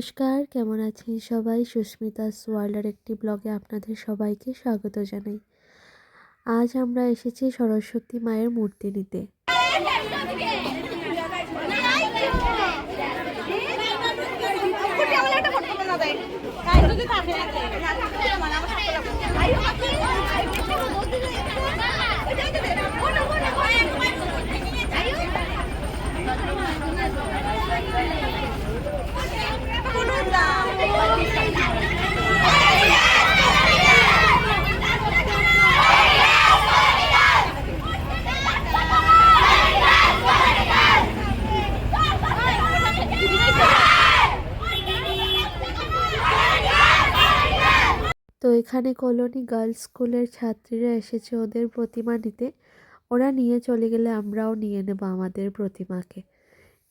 নমস্কার, কেমন আছেন সবাই? সুস্মিতাস ওয়ার্ল্ডের একটি ব্লগে আপনাদের সবাইকে স্বাগত জানাই। আজ আমরা এসেছি সরস্বতী মায়ের মূর্তি নিতে। তো এখানে কলোনি গার্লস স্কুলের ছাত্রীরা এসেছে ওদের প্রতিমা নিতে। ওরা নিয়ে চলে গেলে আমরাও নিয়ে নেব আমাদের প্রতিমাকে,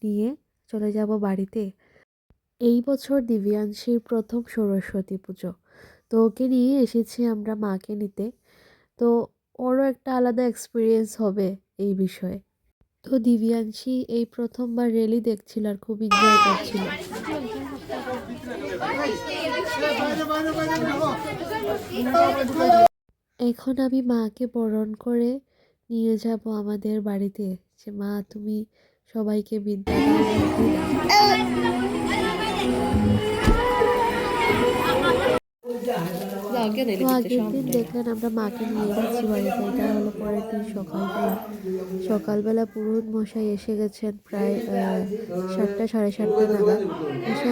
নিয়ে চলে যাব বাড়িতে। এই বছর দিব্যাংশীর প্রথম সরস্বতী পুজো, তো ওকে নিয়ে এসেছি আমরা মাকে নিতে। তো ওরও একটা আলাদা এক্সপিরিয়েন্স হবে এই বিষয়ে। তো দিব্যাংশী এই প্রথমবার রেলি দেখছিল আর খুব এনজয় করছিল। এখন আমি মাকে বরণ করে নিয়ে যাব আমাদের বাড়িতে, যে মা তুমি সবাইকে বিদ্যা দাও, বুদ্ধি দাও। তো আগের দিন দেখলেন আমরা মাকে নিয়ে গেছি বাড়িতে, এটা হলো পরের দিন সকালবেলা পুরোহিত মশাই এসে গেছেন প্রায় 7টা সাড়ে 7টা নাগাদ। এসে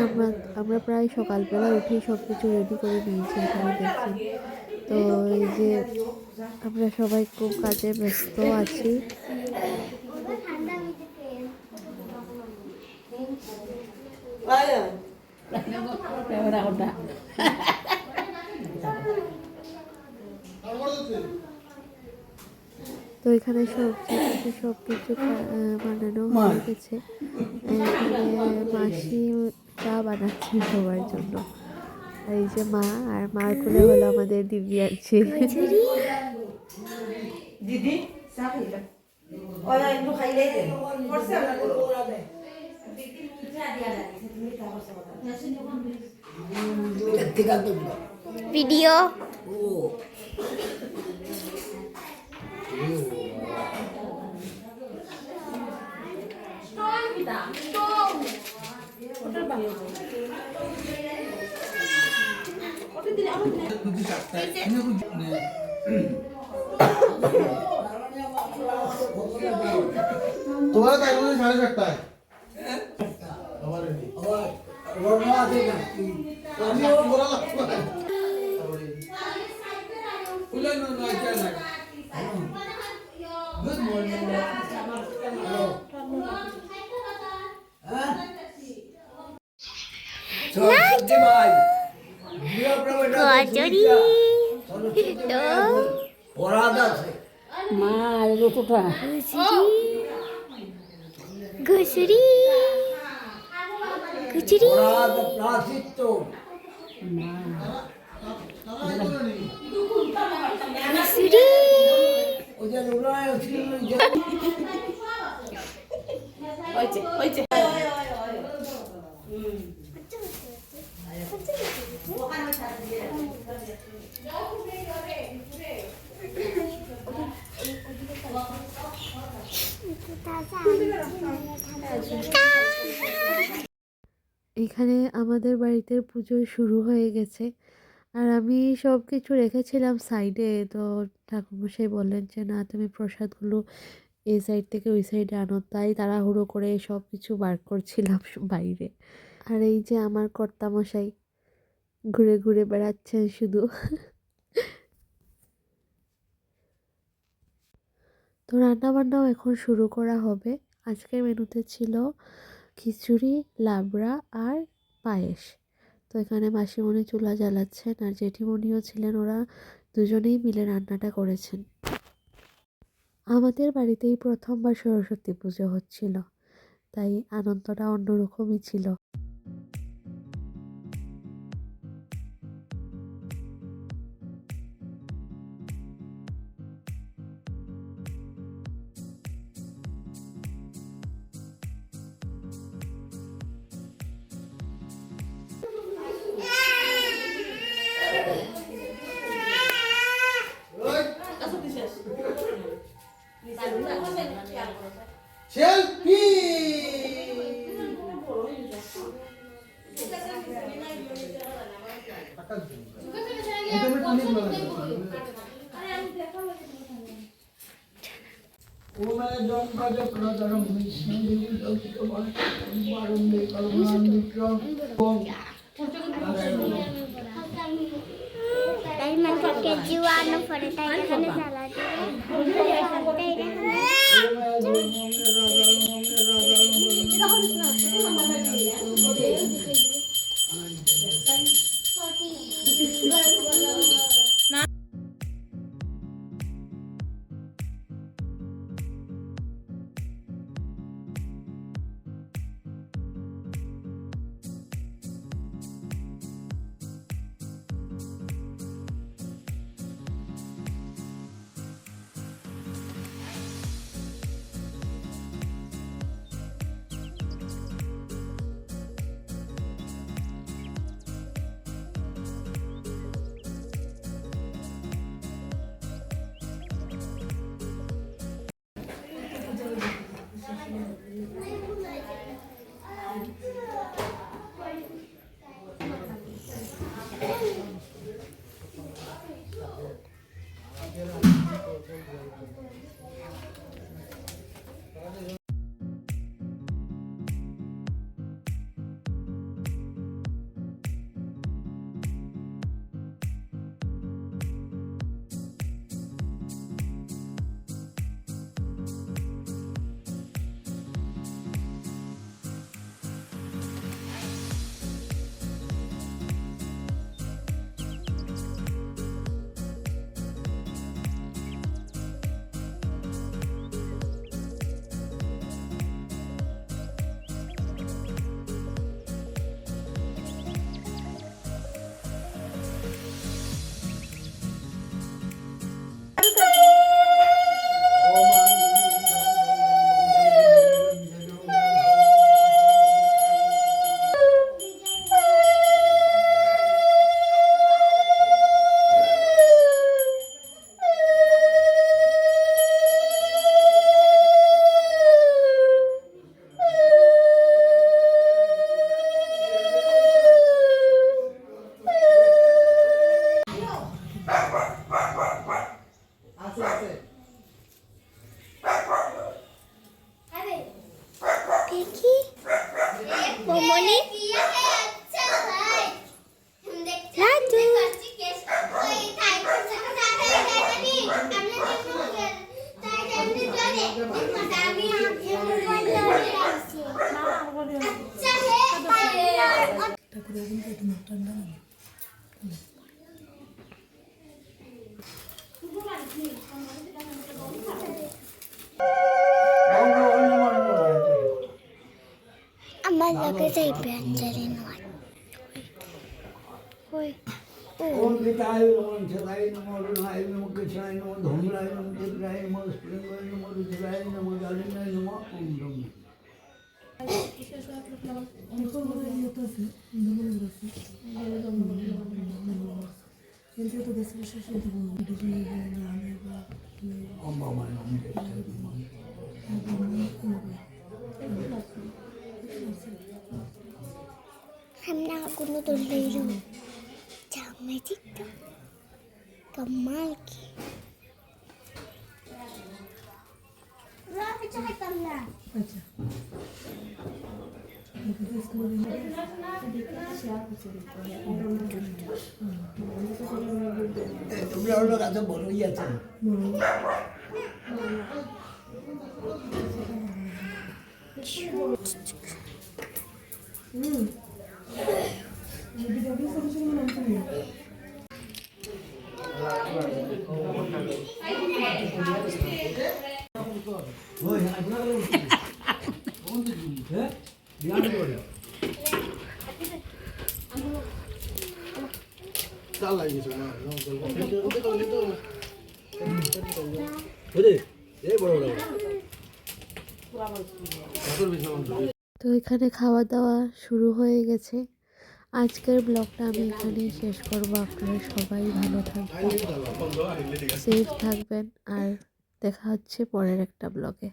আমরা প্রায় সকালবেলা উঠেই সব কিছু রেডি করে নিয়েছি। এখানে দেখছি তো এই যে আমরা সবাই খুব কাজে ব্যস্ত আছি। তো এখানে সব কিছু বানানো হয়ে গেছে। এখানে মাসি চা বানাচ্ছে সবার জন্য। আর এই যে মা, আর মার কোলে হলো আমাদের দিব্যাংশী। দিদি ভিডিও তোমার তাই বলে 7:30টায় ঘুষুরি ঘুষুরি এখানে আমাদের বাড়িতে পুজো শুরু হয়ে গেছে, আর আমি সব কিছু রেখেছিলাম সাইডে। তো ঠাকুরমশাই বললেন যে না, তুমি প্রসাদগুলো এই সাইড থেকে ওই সাইডে আনো, তাই তাড়াহুড়ো করে সব কিছু বার করছিলাম বাইরে। আর এই যে আমার কর্তামশাই ঘুরে ঘুরে বেড়াচ্ছেন শুধু। তো রান্নাবান্নাও এখন শুরু করা হবে। আজকের মেনুতে ছিল খিচুড়ি, লাবড়া আর পায়েস। তো এখানে মাসিমণি চুলা জ্বালাচ্ছেন, আর জেঠিমণিও ছিলেন, ওরা দুজনেই মিলে রান্নাটা করেছেন। আমাদের বাড়িতেই প্রথমবার সরস্বতী পুজো হচ্ছিল, তাই আনন্দটা অন্যরকমই ছিল। Selfie Dari mana kejuan pada tadi kan salah देखी मोमोनी राजू আমার লাগে যাইবে আঞ্জারি নয় ওই ओम पिताय नमो सदाय नमो रुद्राय नमो कृष्णाय नमो धूम्राय नमो चित्राय नमो स्फटिकाय नमो रुद्राय नमो जालिनाय नमो ओम ब्रह्म ओम भगवान ओम hamna aku nonton dulu jangan itu kemal ki berapa cakap kamera তোমরা হলো এত বড়ই আছে ওই আপনারা কোন দিন হ্যাঁ বিয়ান করে চাল লাগিয়েছে না ওরে এই বড় বড় তো এখানে খাওয়া দাওয়া শুরু হয়ে গেছে। আজকের ব্লগটা আমি এখানেই শেষ করব। আপনারা সবাই ভালো থাকবেন, সেফ থাকবেন আর দেখা হচ্ছে পরের একটা ব্লগে।